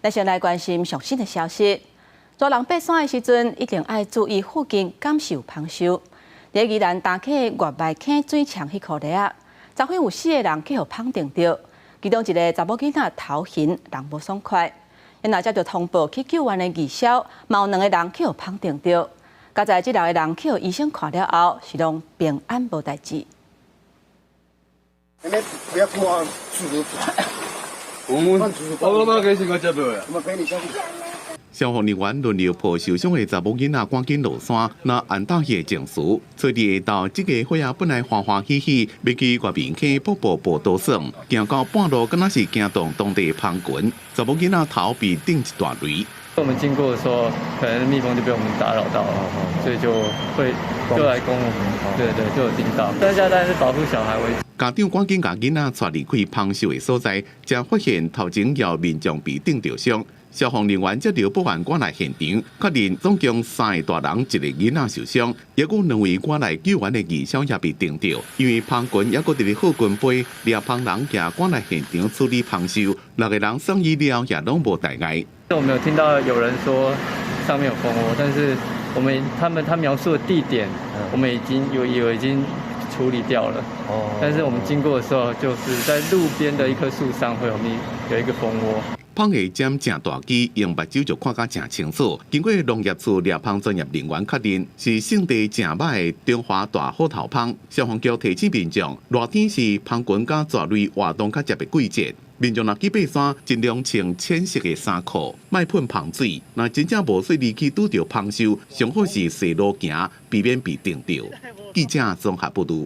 咱先来关心上新的消息。抓人爬山的时阵，一定要注意附近感受芳臭。在宜兰打起月外坑水墙迄块地啊，昨昏有4个人去互芳定着，其中一个查某囡仔头型人无爽快。因若接到通报去救援的义消，嘛有2个人去互芳定着。加在这6个人去互医生看了后，是拢平安无代志。不要哭啊，我们给是个接的。我们给你下去。消防人员轮流抱受伤的查某囡仔赶紧落山，拿安大的情绪。所以到这个伙仔本来欢欢喜喜，要去外面去瀑布步道耍，行到半路，敢若是惊动当地芳群，查某囡仔头被顶一大雷。我们经过的时候，可能蜜蜂就被我们打扰到了，所以就来攻我们，对，就有叮到。大家当然是保护小孩为主。家长赶紧把囡仔带离开芳臭的所在，才发现头前有民众被顶着伤。消防人员接到报案赶来现场，确认总共3个大人，1个囡仔受伤，也有2位赶来救援的义消也被顶着。因为芳群也搁伫咧好军杯，掠芳人也赶来现场处理芳臭，6个人送医了也拢无大碍。我们有听到有人说上面有蜂窝，但是他描述的地点，我们已经处理掉了。但是我们经过的时候，就是在路边的一棵树上会有一个蜂窝。芳的尖正大只，用目睭就看甲正清楚。经过农业处猎芳专业人员确认，是性地正歹的中华大虎头芳。消防局提醒民众，热天是芳群甲蛇类活动较热的季节。民众若去爬山，尽量穿浅色的衫裤，莫喷芳水。若真正无说离去拄着芳臭，上好是细路行，避免被叮到。记者综合报道。